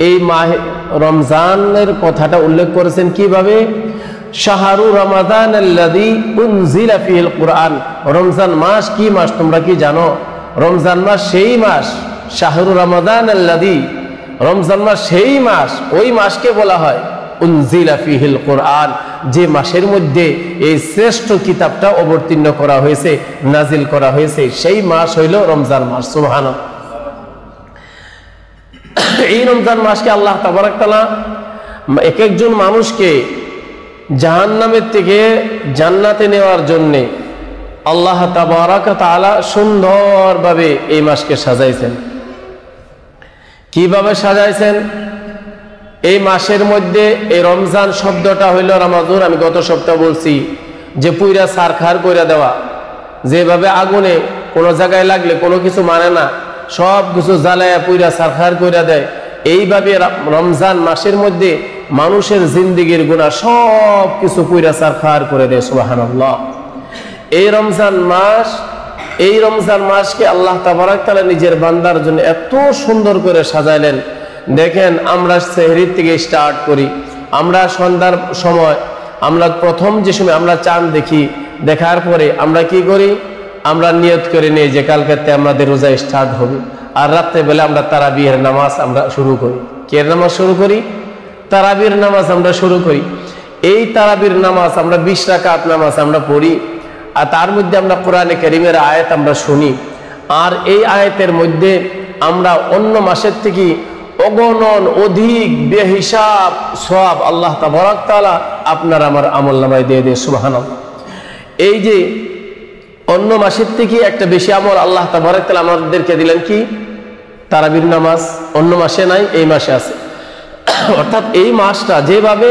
এই মাহে রমজানের কথাটা উল্লেখ করেছেন কিভাবে? শাহরু রমাদান আল্লাযী উনজিলা ফীহিল কুরআন। রমজান মাস কি মাস তোমরা কি জানো? রমজান মাস সেই মাস, শাহরু রমাদান আল্লাযী, রমজান মাস সেই মাস, ওই মাসকে বলা হয় উনজিলা ফীহিল কুরআন, যে মাসের মধ্যে এই শ্রেষ্ঠ কিতাবটা অবতীর্ণ করা হয়েছে, নাজিল করা হয়েছে, সেই মাস হইল রমজান মাস। সুবহানাল্লাহ। এই রমজান মাসকে আল্লাহ তাবারক তাআলা এক একজন মানুষকে জাহান্নামের থেকে জান্নাতে নেওয়ার জন্য আল্লাহ তাবারক তাআলা সুন্দরভাবে এই মাসকে সাজাইছেন। কিভাবে সাজাইছেন? এই মাসের মধ্যে এই রমজান শব্দটা হইল রামাজুন। আমি গত সপ্তাহ বলছি যে পুইরা সারখার করে দেওয়া, যেভাবে আগুনে কোনো জায়গায় লাগলে কোনো কিছু মানে না, সব কিছু জ্বালায়া পুইরা সারখার করে দেয়, এইভাবে রমজান মাসের মধ্যে মানুষের জিন্দেগির গুনাহ সব কিছু পুইরা সারখার করে দেয়। সুবহানাল্লাহ। এই রমজান মাসকে আল্লাহ তাবারক তাআলা নিজের বান্দার জন্য এত সুন্দর করে সাজাইলেন। দেখেন, আমরা সেহরির থেকে স্টার্ট করি, আমরা সন্ধ্যার সময়, আমরা প্রথম যে সময় আমরা চাঁদ দেখি, দেখার পরে আমরা কি করি? আমরা নিয়ত করে নিই যে কালকে আমাদের রোজা স্টার্ট হবে। আর রাত্রেবেলা আমরা তারাবির নামাজ আমরা শুরু করি। কে নামাজ শুরু করি? তারাবির নামাজ আমরা শুরু করি। এই তারাবির নামাজ আমরা 20 রাকাত নামাজ আমরা পড়ি, আর তার মধ্যে আমরা কোরআনে কারীমের আয়াত আমরা শুনি। আর এই আয়াতের মধ্যে আমরা অন্য মাসের থেকে অগণন অধিক বেহিসাব সওয়াব আল্লাহ তাবারক তাআলা আপনার আমার আমলনামায় দিয়ে দেয়। সুবহানাল্লাহ। এই যে অন্য মাসের থেকে একটা বেশি আমল আল্লাহ তাবারক তাআলা আমাদেরকে দিলেন কি? তারাবির নামাজ। অন্য মাসে নাই, এই মাসে আছে। অর্থাৎ এই মাসটা যেভাবে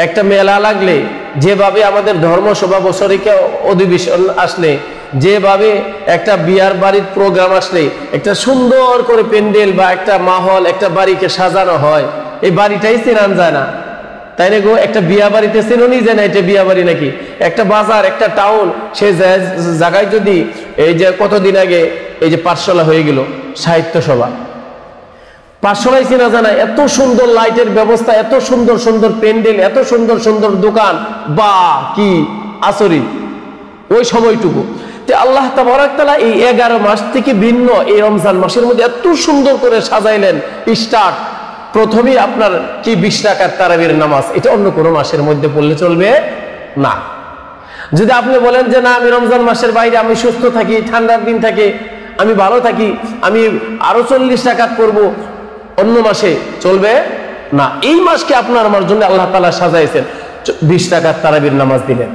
একটা মেলা লাগলে, যেভাবে আমাদের ধর্মসভা বছরিকা অধিবেশন আসলে, যেভাবে একটা বিয়ার বাড়ির প্রোগ্রাম আসলে একটা সুন্দর করে প্যান্ডেল বা একটা মাহল, একটা বাড়িকে সাজানো হয়, এই বাড়িটাই চেনান যায় না, তাই না গো? একটা বিয়া বাড়িতে চেননি যায় না এটা বিয়া বাড়ি নাকি? একটা বাজার, একটা টাউন, সেই জায়গায় যদি এই যে কতদিন আগে এই যে পাঠশালা হয়ে গেল, সাহিত্য সভা, পাঠশালায় চেনা যায় না, এত সুন্দর লাইটের ব্যবস্থা, এত সুন্দর সুন্দর প্যান্ডেল, এত সুন্দর সুন্দর দোকান, বা কি আচরিত ওই সময়টুকু। আল্লাহ তাবারক তাআলা এই 11 মাস থেকে ভিন্ন এই রমজান মাসের মধ্যে এত সুন্দর করে সাজাইলেন। স্টার্ট প্রথমেই আপনার কি 20 রাকাত তারাবির নামাজ, এটা অন্য কোনো মাসের মধ্যে পড়লে চলবে না। যদি আপনি বলেন যে না, আমি রমজান মাসের বাইরে আমি সুস্থ থাকি, ঠান্ডার দিন থাকে, আমি ভালো থাকি, আমি আরো 40 রাকাত করব, অন্য মাসে চলবে না। এই মাসকে আপনার আমার জন্য আল্লাহ তাআলা সাজাইছেন, 20 রাকাত তারাবির নামাজ দিলেন।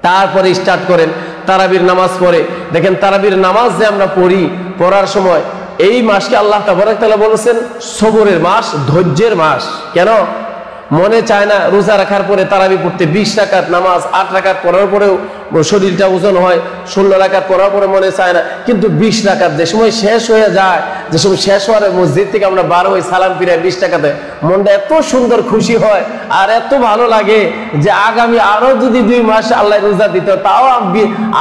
তারপরে স্টার্ট করেন তারাবির নামাজ পড়ে। দেখেন, তারাবির নামাজ যে আমরা পড়ি, পড়ার সময় এই মাসকে আল্লাহ তাবারক তাআলা বলেছেন সবরের মাস, ধৈর্যের মাস। কেন? মনে চায় না রোজা রাখার পরে তারাবি পড়তে, 20 রাকাত নামাজ 8 রাকাত পড়ার পরেও শরীরটা ওজন হয়, 16 রাকাত পড়ার পরে মনে চায় না, কিন্তু 20 রাকাত যে সময় শেষ হয়ে যায়, যে সময় শেষ হওয়ার মসজিদ থেকে আমরা বার হই সালাম ফিরাই 20 টাকাতে, মনটা এত সুন্দর খুশি হয় আর এত ভালো লাগে যে আগামী আরো যদি 2 মাস আল্লাহ রোজা দিত, তাও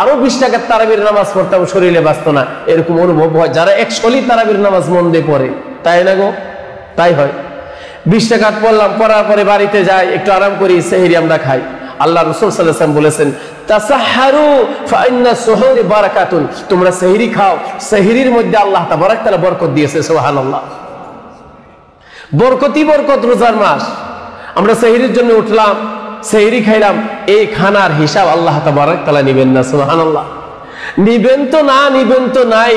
আরো 20 টাকার তারাবির নামাজ পড়তাম, শরীরে বাঁচত না, এরকম অনুভব হয় যারা 100 তারাবির নামাজ মন দিয়ে পড়ে। তাই না গো? তাই হয়। 20 রাকাত পড়লাম, পড়ার পরে বাড়িতে যাই, একটু আরাম করি, সেহরি আমরা খাই। আল্লাহ রাসূল সাল্লাল্লাহু আলাইহি ওয়াসাল্লাম বলেছেন, তাসাহহারু ফাইন্না সুহুরি বারাকাতুন, তোমরা সেহরি খাও, সেহরির মধ্যে আল্লাহ তাবারক তাআলা বরকত দিয়েছে। সুবহানাল্লাহ। বরকতই বরকত রোজার মাস। আমরা সেহরির জন্য উঠলাম, সেহরি খাইলাম, এই খানার হিসাব আল্লাহ তাবারক তাআলা নেবেন না। সুবহানাল্লাহ। নিবেন তো না, নিবেন তো নাই,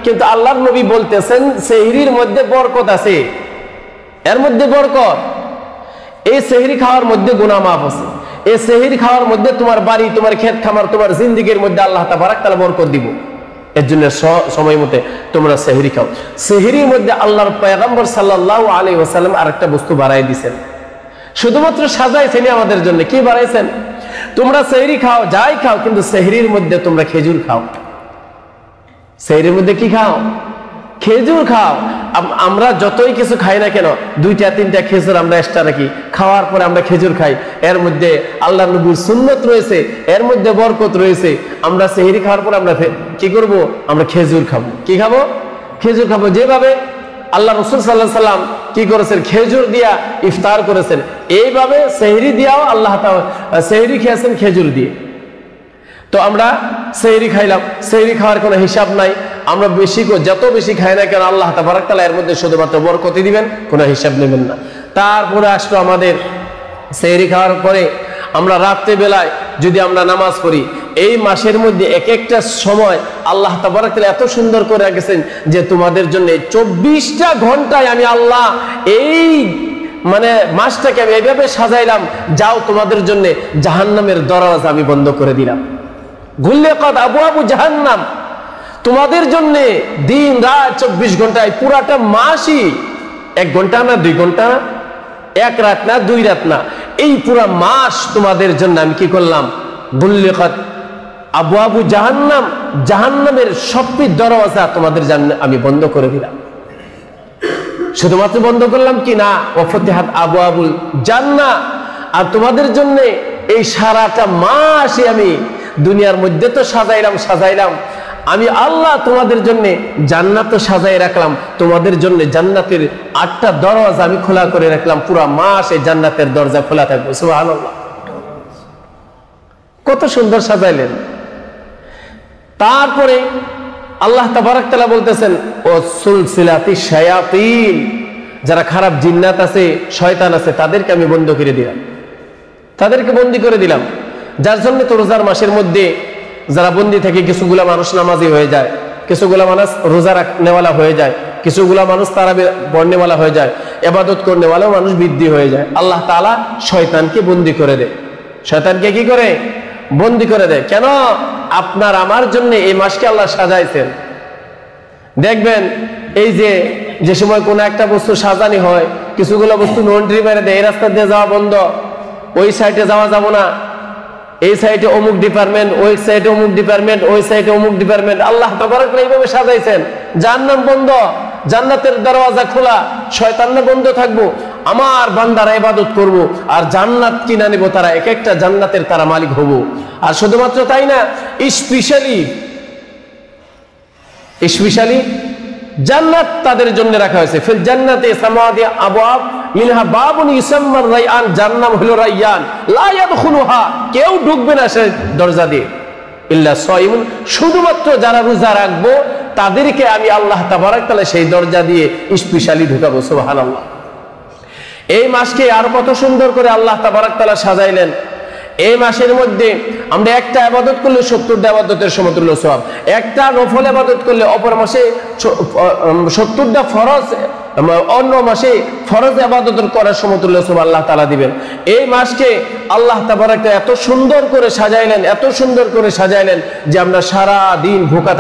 কিন্তু আল্লাহর নবী বলতেছেন সেহরির মধ্যে বরকত আছে, এর মধ্যে বরকত। এই সেহরি খাওয়ার মধ্যে গুনাহ মাফ আছে, এই সেহরি খাওয়ার মধ্যে তোমার বাড়ি, তোমার ক্ষেত খামার, তোমার জিন্দেগির মধ্যে আল্লাহ তাবারক তাআলা বরকত দিব। এর জন্য সময় মতে তোমরা সেহরি খাও। সেহরির মধ্যে আল্লাহর পয়গম্বর সাল্লাল্লাহু আলাইহি ওয়াসাল্লাম আরেকটা বস্তু বাড়াই দিয়েছেন, শুধুমাত্র সাজাইছেন আমাদের জন্য। কি বাড়াইছেন? তোমরা সেহরি খাও, যাই খাও, কিন্তু সেহরির মধ্যে তোমরা খেজুর খাও। সেহরির মধ্যে কি খাও? খেজুর খাও। আমরা যতই কিছু খাই না কেন, 2-3টা খেজুর আমরা এক্সট্রা রাখি, খাওয়ার পরে আমরা খেজুর খাই। এর মধ্যে আল্লাহর নবীর সুন্নত রয়েছে, এর মধ্যে বরকত রয়েছে। আমরা সেহরি খাওয়ার পরে আমরা কি করব? আমরা খেজুর খাবো। কি খাবো? খেজুর খাবো। যেভাবে আল্লাহ রাসূল সাল্লাল্লাহু আলাইহি ওয়াসাল্লাম কি করেছেন, খেজুর দিয়া ইফতার করেছেন। এইভাবে সেহরি দিয়াও আল্লাহ তাআলা সেহরি খেয়েছেন খেজুর দিয়ে। তো আমরা সেহরি খাইলাম, সেহরি খাওয়ার কোনো হিসাব নাই। আমরা যত বেশি খাই না কেন আল্লাহ তাবারক তাআলা এর মধ্যে শুধুমাত্র বরকত দিবেন, কোনো হিসাব নেবেন না। তারপরে আসলো আমাদের সেহরি খাওয়ার পরে আমরা রাত্রে বেলায় যদি আমরা নামাজ পড়ি, এই মাসের মধ্যে এক একটা সময় আল্লাহ তাবারক তাআলা এত সুন্দর করে রেখেছেন যে তোমাদের জন্য 24টা ঘন্টায় আমি আল্লাহ এই মাসটাকে আমি এইভাবে সাজাইলাম, যাও তোমাদের জন্য জাহান্নামের দরজা আমি বন্ধ করে দিলাম। গুল্লিকাত আবওয়াবু জাহান্নাম, তোমাদের জন্য দিন রাত 24 ঘন্টায় পুরাটা মাসই, 1 ঘন্টা না 2 ঘন্টা, 1 রাত না 2 রাত না, এই পুরা মাস তোমাদের জন্য আমি কি করলাম, গুল্লিকাত আবওয়াবু জাহান্নাম, জাহান্নামের সবটি দরজা তোমাদের জন্য আমি বন্ধ করে দিলাম। শুধুমাত্র বন্ধ করলাম কি না, ওয়াফতিহাত আবওয়াবুল জান্নাহ, আর তোমাদের জন্য এই সারাটা মাসে আমি দুনিয়ার মধ্যে তো সাজাইলাম আমি আল্লাহ, তোমাদের জন্য জান্নাত তো সাজাই রাখলাম, তোমাদের জন্য জান্নাতের 8টা দরজা আমি খোলা করে রাখলাম, পুরা মাস এই জান্নাতের দরজা খোলা থাকবে। সুবহানাল্লাহ, কত সুন্দর সাজাইলেন। তারপরে আল্লাহ তাবারক তাআলা বলতেছেন, ও সুলসিলাতি শায়াতিন, যারা খারাপ জিন্নাত আছে, শয়তান আছে, তাদেরকে আমি বন্ধ করে দিলাম, তাদেরকে বন্দী করে দিলাম। যার জন্য তো রোজার মাসের মধ্যে যারা বন্দী থাকে, কিছুগুলা মানুষ নামাজি হয়ে যায়, কিছুগুলা মানুষ রোজা নেওয়ালা হয়ে যায়, কিছুগুলা মানুষ তারাবি পড়নেওয়ালা হয়ে যায়, ইবাদত করনেওয়ালাও মানুষ বৃদ্ধি হয়ে যায়। আল্লাহ তাআলা শয়তানকে বন্দী করে দেয়। শয়তানকে কি করে, বন্দী করে দেয়। কেন? আপনার আমার জন্য এই মাসকে আল্লাহ সাজাইছেন। দেখবেন এই যে সময় কোনো একটা বস্তু সাজানি হয়, কিছুগুলো বস্তু নন্ট্রি মেরে দেয়, এই রাস্তা দিয়ে যাওয়া বন্ধ, ওই সাইডে যাওয়া যাব না, এই সাইডে অমুক ডিপার্টমেন্ট, ওই সাইডে অমুক ডিপার্টমেন্ট, ওই সাইডে অমুক ডিপার্টমেন্ট। আল্লাহ তাবারক তাআলা এইভাবে সাজাইছেন, জাহান্নাম বন্ধ, জান্নাতের দরওয়াজা খোলা, শয়তানরা বন্ধ থাকবো, আমার বান্দারা ইবাদত করব, আর জান্নাত কিনে নেব, তারা এক একটা জান্নাতের তারা মালিক হব। আর শুধুমাত্র তাই না, স্পেশালি জান্নাত তাদের জন্য রাখা হয়েছে। ফিল জান্নাতি সামাদি আবওয়াব মিনহা বাবুন ইউসাম্মা রায়্যান, জান্নাম হলো রায়্যান, লা ইয়াদখুলুহা, কেউ ঢুকবে না সেই দরজা দিয়ে, ইল্লা সায়িমুন, শুধুমাত্র যারা রোজা রাখবো তাদেরকে আমি আল্লাহ তাবারক তাআলা সেই দরজা দিয়ে স্পেশালি ঢুকাবো। সুবহানাল্লাহ। এই মাসকে আর কত সুন্দর করে আল্লাহ তাবারক তাআলা সাজাইলেন। এই মাসের মধ্যে আমরা একটা ইবাদত করলে 70টা ইবাদতের সমতুল্য সওয়াব, একটা নফল ইবাদত করলে অপর মাসে 70টা ফরজ, অন্য মাসে ফরজ ইবাদত করার সমতুল্য সওয়াব আল্লাহ তাআলা দিবেন। এই মাসকে আল্লাহ তাবারক তাআলা এত সুন্দর করে সাজাইলেন, এত সুন্দর করে সাজাইলেন যে আমরা সারা দিন ভোকা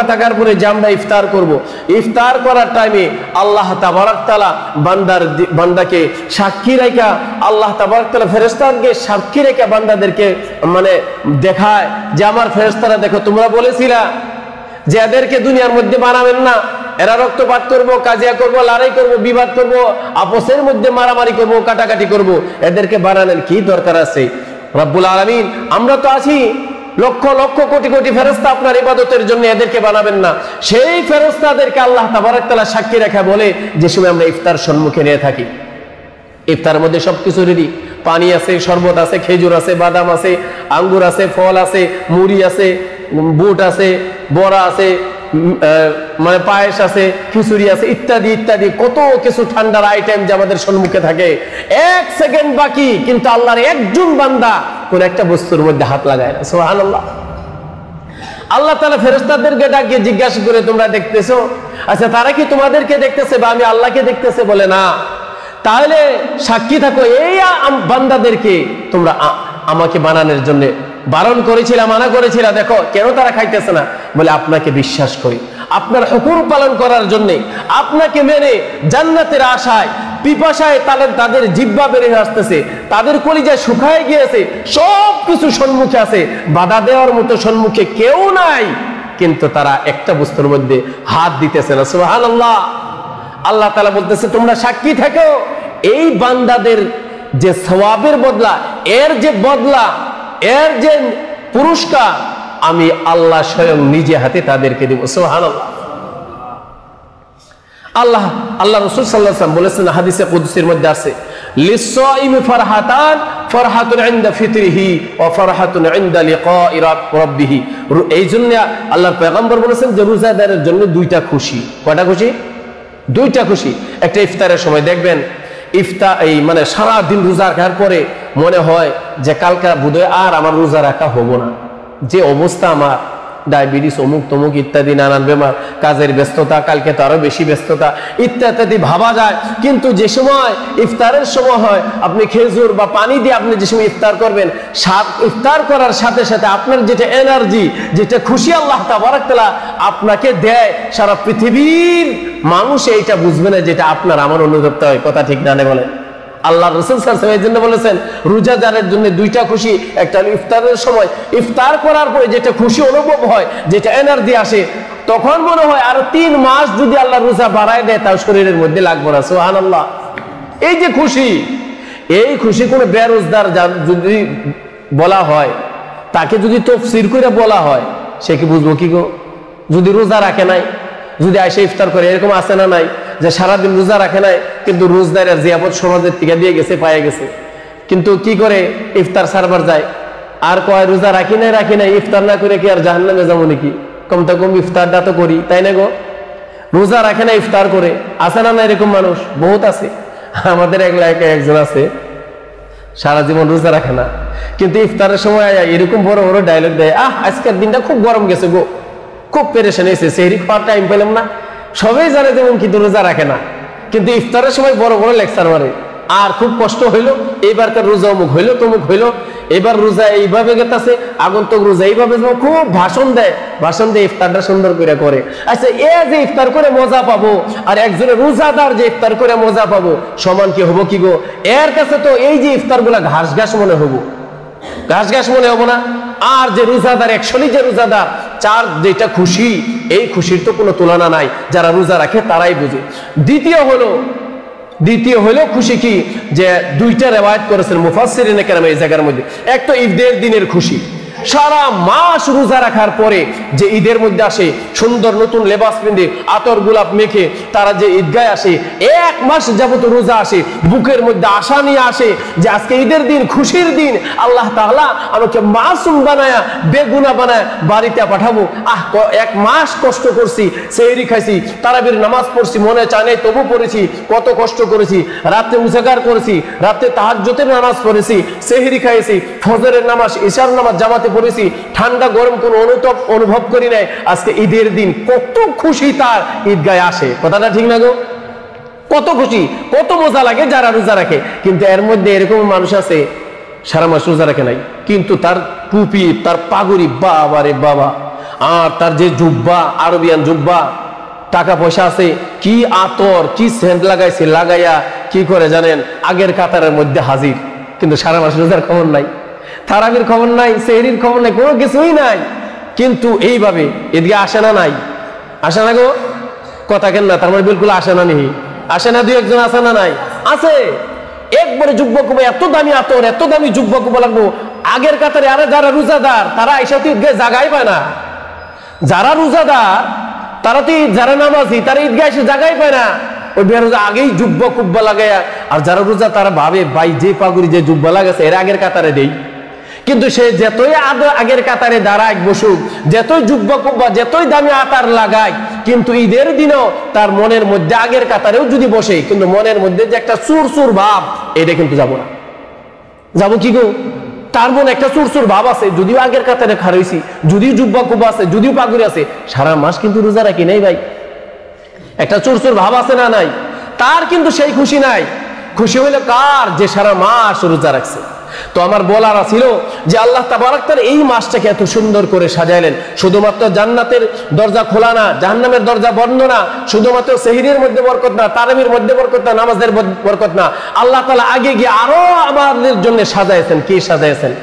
থাকার পরে যে আমরা ইফতার করব, ইফতার করার টাইমে আল্লাহ তাবারক তাআলা বান্দাকে সাক্ষী রেখা, আল্লাহ তাবারক তাআলা ফেরেশতাকে সাক্ষী রেখা বান্দাদেরকে দেখায় যে আমার ফেরেশতারা দেখো, তোমরা বলেছিলা যে এদেরকে দুনিয়ার মধ্যে বানাবেন না, এরা রক্তপাত করবো, কাজিয়া করবো, লড়াই করবো, বিবাদ করবো, আপসের মধ্যে মারামারি করবো, কাটাকাটি করবো, এদেরকে বানানোর কি দরকার আছে? রব্বুল আলামিন, আমরা তো আছি লক্ষ লক্ষ কোটি কোটি ফেরেশতা আপনার ইবাদতের জন্য, এদেরকে বানাবেন না। সেই ফেরেশতাদেরকে আল্লাহ তাবারক তাআলা সাক্ষী রেখা বলে যে সময় আমরা ইফতার সম্মুখে নিয়ে থাকি, ইফতারের মধ্যে সবকিছু রেডি, পানি আছে, শরবত আছে, খেজুর আছে, বাদাম আছে, আঙ্গুর আছে, ফল আছে, মুড়ি আছে, বুট আছে, বড়া আছে, পায়েস আছে, খিচুড়ি আছে, ইত্যাদি ইত্যাদি কত কিছু ঠান্ডার আইটেম যে আমাদের সম্মুখে থাকে। 1 সেকেন্ড বাকি, কিন্তু আল্লাহর একজন বান্দা কোন একটা বস্তুর মধ্যে হাত লাগায় না। সুবহানাল্লাহ। আল্লাহ তাআলা ফেরেশতাদেরকে ডাকিয়ে জিজ্ঞাসা করে, তোমরা দেখতেছো? আচ্ছা, তারা কি তোমাদেরকে দেখতেছে বা আমি আল্লাহকে দেখতেছে? বলে না। তাহলে সাক্ষী থাকো, এই বান্দাদেরকে তোমরা আমাকে বানানোর জন্য বারণ করেছিলাম, মানা করেছিলাম, দেখো কেন তারা খাইতেছে না? বলে আপনাকে বিশ্বাস করি, আপনার হুকুম পালন করার জন্য, আপনাকে মেনে জান্নাতের আশায় পিপাসায় তাদের জিহ্বা বের হয়ে আসতেছে, তাদের কলিজা শুকায় গিয়েছে, সব কিছু সম্মুখে আছে, বাধা দেওয়ার মতো সম্মুখে কেউ নাই, কিন্তু তারা একটা বস্তুর মধ্যে হাত দিতেছে না। সুবহানাল্লাহ। আল্লাহ তাআলা বলতেছে, তোমরা সাক্ষী থাকো, এই বান্দাদের যে সওয়াবের বদলা, এর যে বদলা, এর যে পুরস্কার আমি আল্লাহ স্বয়ং নিজে হাতে তাদেরকে দিব। সুবহানাল্লাহ। আল্লাহ রাসূল সাল্লাল্লাহু আলাইহি ওয়াসাল্লাম বলেছেন, হাদিসে কুদসির মধ্যে আছে, লিস-সাইমি ফারহাতান, ফারহাতুন ইনদা ফিতরিহি ওয়া ফারহাতুন ইনদা লিকাই রাব্বিহি। এই জন্য আল্লাহর পয়গম্বর বলেছেন যে রোজাদারের জন্য দুইটা খুশি। কয়টা খুশি? দুইটা খুশি। একটা ইফতারের সময় দেখবেন, এই মানে সারা দিন রোজা রাখার পরে মনে হয় যে কালকে বোধহয় আর আমার রোজা রাখা হবো না, যে অবস্থা আমার, ডায়াবেটিস, অমুক তমুক ইত্যাদি নানান বেমার, কাজের ব্যস্ততা, কালকে তো আরো বেশি ব্যস্ততা ইত্যাদি ভাবা যায়। কিন্তু যে সময় ইফতারের সময় হয়, আপনি খেজুর বা পানি দিয়ে আপনি যে সময় ইফতার করবেন, ইফতার করার সাথে সাথে আপনার যেটা এনার্জি, যেটা খুশি আল্লাহ তাবারক তাআলা আপনাকে দেয়, সারা পৃথিবীর মানুষ এইটা বুঝবে না যেটা আপনার আমার অনুভূত হয়। কথা ঠিক না বলেন? আল্লাহ রাসূল সাল্লাল্লাহু আলাইহি ওয়াসাল্লাম এই জন্য বলেছেন রোজাদারের জন্য দুইটা খুশি। একটা হলো ইফতারের সময়, ইফতার করার পরে যেটা খুশি অনুভব হয়, যেটা এনার্জি আসে, তখন মনে হয় আরো 3 মাস যদি আল্লাহ রোজা বাড়ায় দেয় তাও শরীরের মধ্যে লাগবে না। সুবহানাল্লাহ। এই যে খুশি, এই খুশি কোনো বেরোজগার যদি বলা হয়, তাকে যদি তাফসীর করে বলা হয়, সে কি বুঝবো কি গো? যদি রোজা রাখে নাই, যদি আইসা ইফতার করে, এরকম আছে না নাই যে সারাদিন রোজা রাখে নাই কিন্তু রোজদারের জিয়াফত সমাজের থেকে দিয়ে গেছে, পায়ে গেছে, কিন্তু কি করে ইফতার সারবার যায় আর কয় রোজা রাখি নাই, ইফতার না করে কি আর জাহান্নামে যাবো নাকি? কমতে কম ইফতারটা তো করি, তাই না গো? রোজা রাখে না, ইফতার করে। আছে না না এরকম মানুষ? বহুত আছে। আমাদের এলাকায় একজন আছে, সারা জীবন রোজা রাখে না, কিন্তু ইফতারের সময় এরকম বড় বড় ডায়লগ দেয়, আজকের দিনটা খুব গরম গেছে গো, খুব পেরেশান হয়েছে, সেহরি খাওয়ার টাইম পেলাম না। সবাই জানে যেমন কিন্তু রোজা রাখে না, কিন্তু ইফতারের সময় বড় বড় লেকচার মারে, আর খুব কষ্ট হইলো, এইবারকার রোজা অমুক হইলো তমুক হইলো, এবার রোজা এইভাবে গেতাছে, আগন্তুক রোজা এইভাবে, খুব ভাষণ দেয় ইফতারটা সুন্দর করে। আচ্ছা, এ যে ইফতার করে মজা পাবো আর একজনের রোজাদার যে ইফতার করে মজা পাবো, সমান কি হবো কি গো? এর কাছে তো এই যে ইফতার গুলা ঘাস মনে হবো, ঘাস মনে হবো না। আর যে রোজাদার, একচুয়ালি যে রোজাদার, চার যেটা খুশি, এই খুশির তো কোনো তুলনা নাই। যারা রোজা রাখে তারাই বুঝে। দ্বিতীয় হলো খুশি কি, যে দুইটা রিওয়ায়াত করেছেন মুফাসসিরিনে কেরাম এই জায়গার মধ্যে। এক তো ঈদের দিনের খুশি, সারা মাস রোজা রাখার পরে যে ঈদের মধ্যে আসে, সুন্দর নতুন লেবাস পিঁধে আতর গোলাপ মেখে তারা যে ঈদগায় আসে, 1 মাস যাবত রোজা আসে, বুকের মধ্যে আশা নিয়ে আসে যে আজকে ঈদের দিন, খুশির দিন, আল্লাহ তাআলা আমাকে মাসুম বানায়া, বেগুনা বানায় বাড়িতে পাঠাবো। 1 মাস কষ্ট করছি, সেহরি খাইছি, তারাবির নামাজ পড়ছি, মনে চায় নাই তবু পড়েছি, কত কষ্ট করেছি, রাতে উজাগার করেছি, রাতে তাহাজ্জুদের নামাজ পড়েছি, সেহরি খাইছি, ফজরের নামাজ, ইশার নামাজ জামাতে পড়েছি, ঠান্ডা গরম কোনো অনুভব করি নাই। আজকে ঈদের দিন কত খুশি তার ঈদগায় আসে। কথাটা ঠিক না গো? কত খুশি, কত মজা লাগে যারা রোজা রাখে। কিন্তু এর মধ্যে এরকম মানুষ আছে সারা মাস রোজা রাখে নাই, কিন্তু তার টুপি, তার পাগড়ি, বাবা রে বাবা, আর তার যে জুব্বা, আরবিয়ান জুব্বা, টাকা পয়সা আছে, কি আতর, কি সেন্ট লাগাইছে, লাগাইয়া কি করে জানেন, আগের কাতারের মধ্যে হাজির, কিন্তু সারা মাস রোজার খবর নাই, তারাবির খবর নাই, সেহরির খবর নাই, কোনো কিছুই নাই। কিন্তু এইভাবে এদিকে আসে না নাই? আসে না গো? কথা কেন না? তার মানে বিলকুল আসে না নি? আসে না? 2-1 জন আসে না নাই? আছে। একবারে যুব্বক, এত দামি আতর, এত দামি যুব্বক লাগবো আগের কাতারে। আরে যারা রোজাদার তারা এসে তো ঈদগায় জায়গাই পায় না। যারা রোজাদার তারা তো, যারা নামাজি তারা ঈদগায় এসে জায়গাই পায় না, ওই বেরোজা আগেই জুব্বা কুব্বা লাগাইয়া। আর যারা রোজা তারা ভাবে, ভাই যে পাগুড়ি যে জুব্বা লাগাছে এর আগের কাতারে দেই। কিন্তু সে যতই আগের কাতারে দাঁড়ায় বসুক, যতই জুব্বা কুব্বা, যতই দামি আতার লাগায়, কিন্তু ঈদের দিনও তার মনের মধ্যে, আগের কাতারেও যদি বসে, কিন্তু মনের মধ্যে যে একটা চুরচুর ভাব, এটা কিন্তু যাবো না। যাবো কি গো? তার মনে একটা চুরচুর ভাব আছে, যদিও আগের কাতারে খাড়া হইছি, যদিও জুব্বা কুব্বা আছে, যদিও পাগুড়ি আছে, সারা মাস কিন্তু রোজা রাখি নাই ভাই, একটা চুরচুর ভাব আছে না নাই? তার কিন্তু সেই খুশি নাই। খুশি হইলো কার? যে সারা মাস রোজা রাখছে। তো আমার বলার ছিল যে আল্লাহ তাবারক তাআলা এই মাসটাকে এত সুন্দর করে সাজাইলেন, শুধুমাত্র জান্নাতের দরজা খোলা না, জাহান্নামের দরজা বন্ধ না, শুধুমাত্র সেহরির মধ্যে বরকত না, তারাবির মধ্যে বরকত না, নামাজের বরকত না, আল্লাহ তাআলা আগে গিয়ে আরো আমাদের জন্য সাজাইছেন। কি সাজাইছেন?